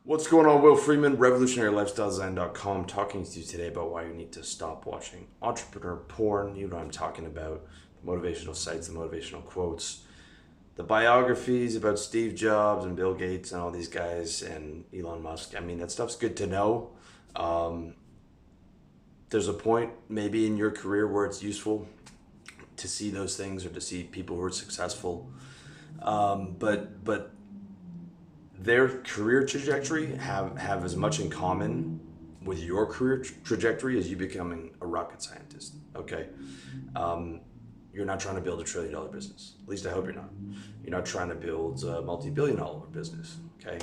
What's going on? Will Freeman, revolutionarylifestyledesign.com, talking to you today about why you need to stop watching entrepreneur porn. You know what I'm talking about. The motivational sites, the motivational quotes, the biographies about Steve Jobs and Bill Gates and all these guys and Elon Musk. I mean, that stuff's good to know. There's a point maybe in your career where it's useful to see those things or to see people who are successful. But their career trajectory have as much in common with your career trajectory as you becoming a rocket scientist. Okay, you're not trying to build $1 trillion business. At least I hope you're not. You're not trying to build a multi-billion-dollar business. Okay,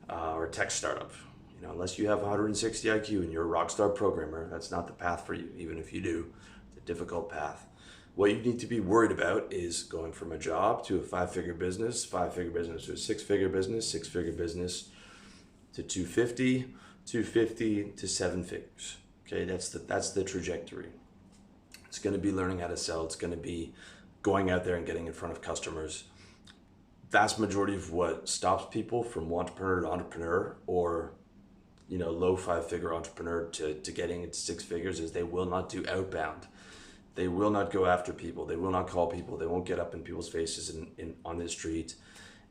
or a tech startup. You know, unless you have 160 IQ and you're a rock star programmer, that's not the path for you. Even if you do, it's a difficult path. What you need to be worried about is going from a job to a five-figure business to a six-figure business, six-figure business to 250 to seven figures. Okay, that's the trajectory. It's going to be learning how to sell. It's going to be going out there and getting in front of customers. Vast majority of what stops people from entrepreneur to entrepreneur, or low five-figure entrepreneur to getting into six figures, is they will not do outbound. They will not go after people. They will not call people. They won't get up in people's faces on the street.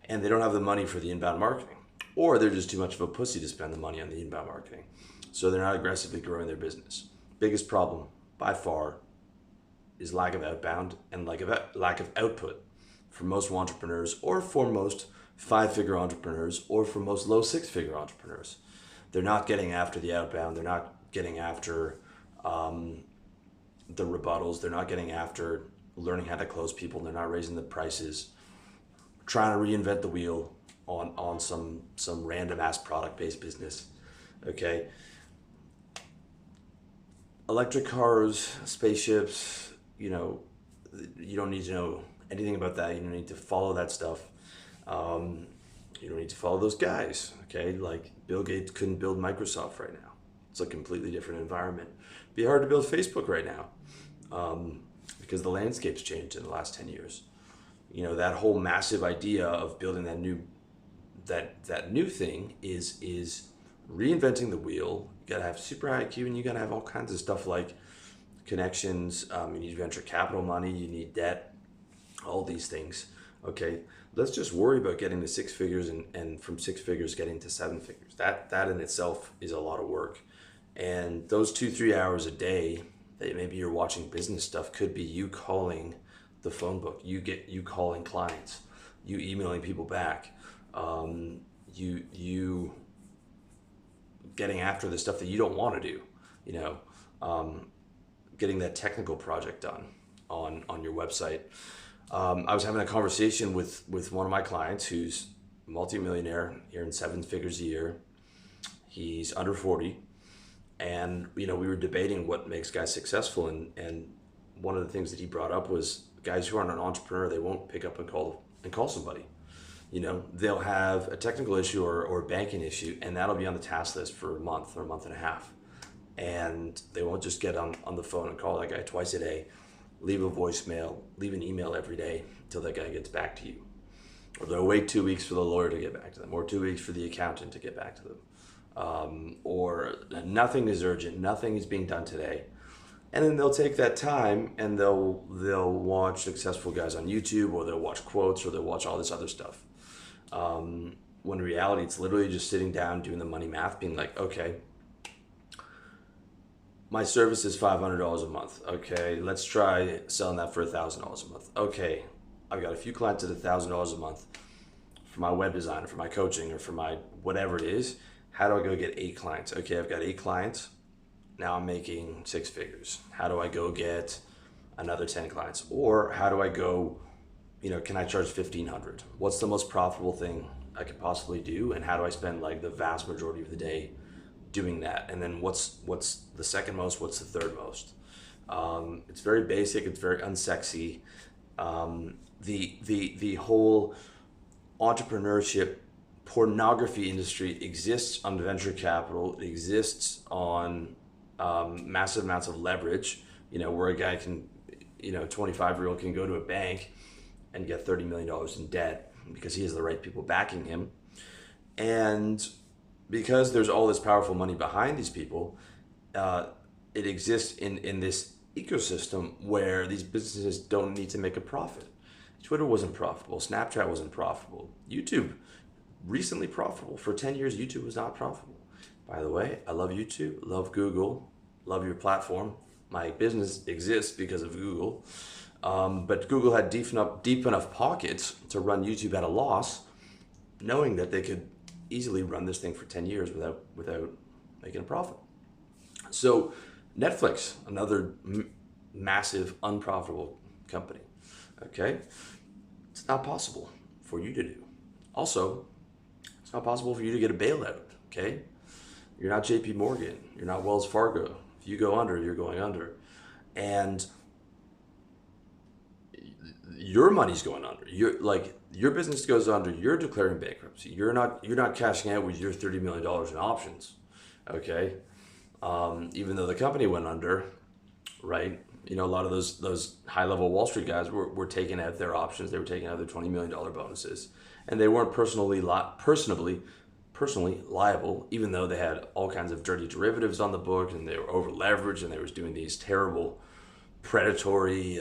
And they don't have the money for the inbound marketing. Or they're just too much of a pussy to spend the money on the inbound marketing. So they're not aggressively growing their business. Biggest problem, by far, is lack of outbound and lack of output for most entrepreneurs, or for most five-figure entrepreneurs, or for most low six-figure entrepreneurs. They're not getting after the outbound. They're not getting after the rebuttals. They're not getting after learning how to close people. They're not raising the prices, trying to reinvent the wheel on some random ass product-based business. Okay. Electric cars, spaceships, you don't need to know anything about that. You don't need to follow that stuff. You don't need to follow those guys. Okay. Like Bill Gates couldn't build Microsoft right now. It's a completely different environment. It'd be hard to build Facebook right now. Because the landscape's changed in the last 10 years. That whole massive idea of building that new thing is reinventing the wheel. You gotta have super IQ, and you gotta have all kinds of stuff like connections. You need venture capital money, you need debt, all these things. Okay, let's just worry about getting to six figures and from six figures getting to seven figures. That in itself is a lot of work. And those 2-3 hours a day that maybe you're watching business stuff could be you calling the phone book, you calling clients, you emailing people back, you getting after the stuff that you don't want to do, getting that technical project done on your website. I was having a conversation with one of my clients who's a multimillionaire here in seven figures a year. He's under 40. And, we were debating what makes guys successful. And one of the things that he brought up was guys who aren't an entrepreneur, they won't pick up and call somebody. They'll have a technical issue or a banking issue, and that'll be on the task list for a month or a month and a half. And they won't just get on the phone and call that guy twice a day, leave a voicemail, leave an email every day until that guy gets back to you. Or they'll wait 2 weeks for the lawyer to get back to them, or 2 weeks for the accountant to get back to them. Or nothing is urgent, nothing is being done today. And then they'll take that time and they'll watch successful guys on YouTube, or they'll watch quotes, or they'll watch all this other stuff. When in reality, it's literally just sitting down, doing the money math, being like, okay, my service is $500 a month. Okay, let's try selling that for $1,000 a month. Okay, I've got a few clients at $1,000 a month for my web design, or for my coaching, or for my whatever it is. How do I go get 8 clients? Okay, I've got 8 clients. Now I'm making six figures. How do I go get another 10 clients? Or how do I go, can I charge $1,500? What's the most profitable thing I could possibly do? And how do I spend like the vast majority of the day doing that? And then what's the second most? What's the third most? It's very basic. It's very unsexy. The whole entrepreneurship pornography industry exists on venture capital. It exists on massive amounts of leverage, where a guy can, 25-year-old can go to a bank and get $30 million in debt because he has the right people backing him. And because there's all this powerful money behind these people, uh, it exists in this ecosystem where these businesses don't need to make a profit. Twitter wasn't profitable. Snapchat wasn't profitable. YouTube, recently profitable. For 10 years, YouTube was not profitable. By the way, I love YouTube, love Google, love your platform. My business exists because of Google. But Google had deep enough pockets to run YouTube at a loss, knowing that they could easily run this thing for 10 years without making a profit. So Netflix, another massive unprofitable company. Okay, it's not possible for you to do. Also, it's not possible for you to get a bailout. Okay, you're not JP Morgan, you're not Wells Fargo. If you go under, you're going under, and your money's going under. Your business goes under. You're declaring bankruptcy. You're not cashing out with your $30 million in options. Okay, even though the company went under, right? You know, a lot of those high level Wall Street guys were taking out their options. They were taking out their $20 million bonuses, and they weren't personally liable, even though they had all kinds of dirty derivatives on the book, and they were over leveraged, and they was doing these terrible predatory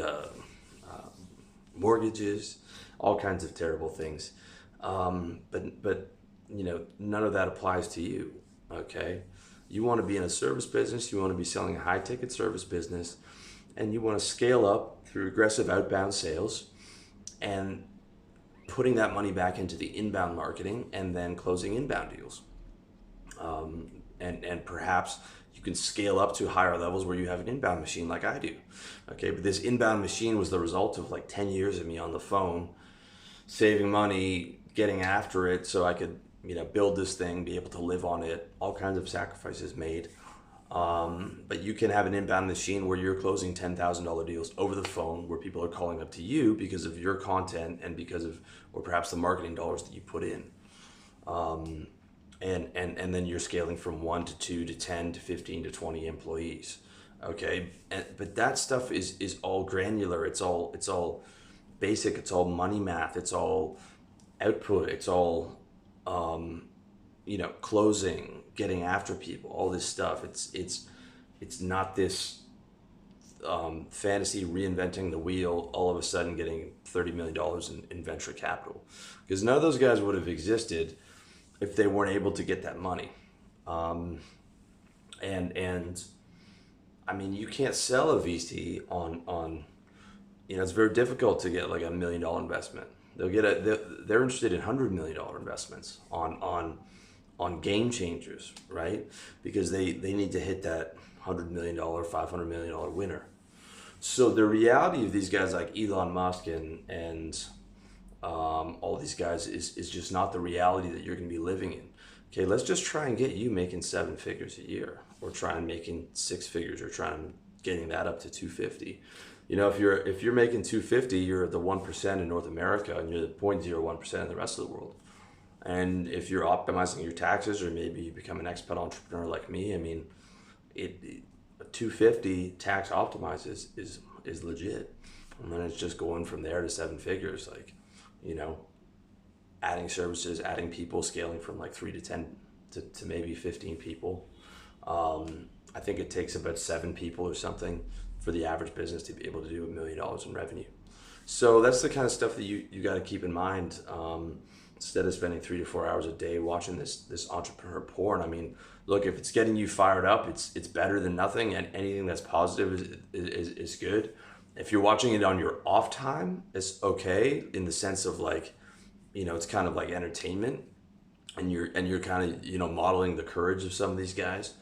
mortgages, all kinds of terrible things. But you know, none of that applies to you. Okay, you want to be in a service business. You want to be selling a high ticket service business, and you want to scale up through aggressive outbound sales and putting that money back into the inbound marketing and then closing inbound deals. And perhaps you can scale up to higher levels where you have an inbound machine like I do. Okay, but this inbound machine was the result of like 10 years of me on the phone, saving money, getting after it so I could, you know, build this thing, be able to live on it, all kinds of sacrifices made. But you can have an inbound machine where you're closing $10,000 deals over the phone, where people are calling up to you because of your content and because of, or perhaps the marketing dollars that you put in. And then you're scaling from 1 to 2 to 10 to 15 to 20 employees. Okay. But that stuff is all granular. It's all basic. It's all money math. It's all output. It's all, you know, closing, getting after people, all this stuff. It's not this fantasy reinventing the wheel, all of a sudden getting $30 million in venture capital, because none of those guys would have existed if they weren't able to get that money. And I mean, you can't sell a VC on you know, it's very difficult to get like $1 million investment. They're interested in $100 million investments on game changers, right? Because they need to hit that $100 million, $500 million winner. So the reality of these guys like Elon Musk and all these guys is just not the reality that you're going to be living in. Okay, let's just try and get you making 7 figures a year, or try and making 6 figures, or try and getting that up to 250. You know, if you're making 250, you're the 1% in North America, and you're the 0.01% in the rest of the world. And if you're optimizing your taxes, or maybe you become an expat entrepreneur like me, I mean, a 250 tax optimized is legit. And then it's just going from there to 7 figures, like, you know, adding services, adding people, scaling from like 3 to 10 to maybe 15 people. I think it takes about 7 people or something for the average business to be able to do $1 million in revenue. So that's the kind of stuff that you got to keep in mind. Instead of spending 3 to 4 hours a day watching this entrepreneur porn. I mean, look, if it's getting you fired up, it's better than nothing, and anything that's positive is good. If you're watching it on your off time, it's okay, in the sense of like, you know, it's kind of like entertainment, and you're kind of, you know, modeling the courage of some of these guys.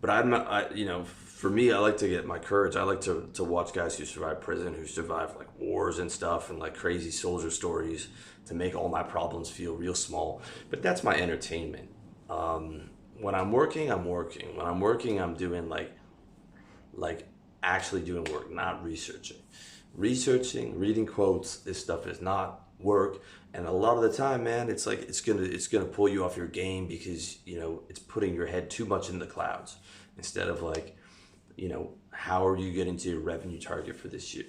But you know, for me, I like to get my courage. I like to watch guys who survive prison, who survive like wars and stuff, and like crazy soldier stories, to make all my problems feel real small. But that's my entertainment. When I'm working, I'm working. When I'm working, I'm doing like actually doing work, not researching. Researching, reading quotes, this stuff is not work. And a lot of the time, man, it's like it's gonna pull you off your game, because, you know, it's putting your head too much in the clouds, instead of like, you know, how are you getting to your revenue target for this year?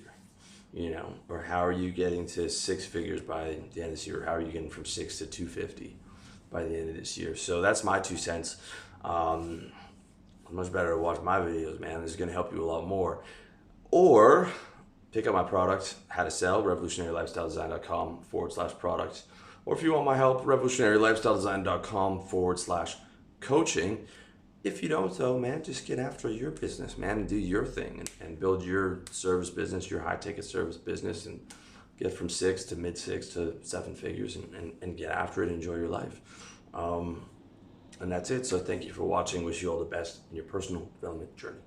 You know, or how are you getting to 6 figures by the end of this year? How are you getting from 6 to 250? by the end of this year. So that's my 2 cents. Much better to watch my videos, man. This is going to help you a lot more. Or pick up my product, how to sell, revolutionarylifestyledesign.com/product. Or if you want my help, revolutionarylifestyledesign.com/coaching. If you don't, though, man, just get after your business, man, and do your thing and build your service business, your high-ticket service business, and get from 6 to mid-6 to 7 figures and get after it and enjoy your life. And that's it. So thank you for watching. Wish you all the best in your personal development journey.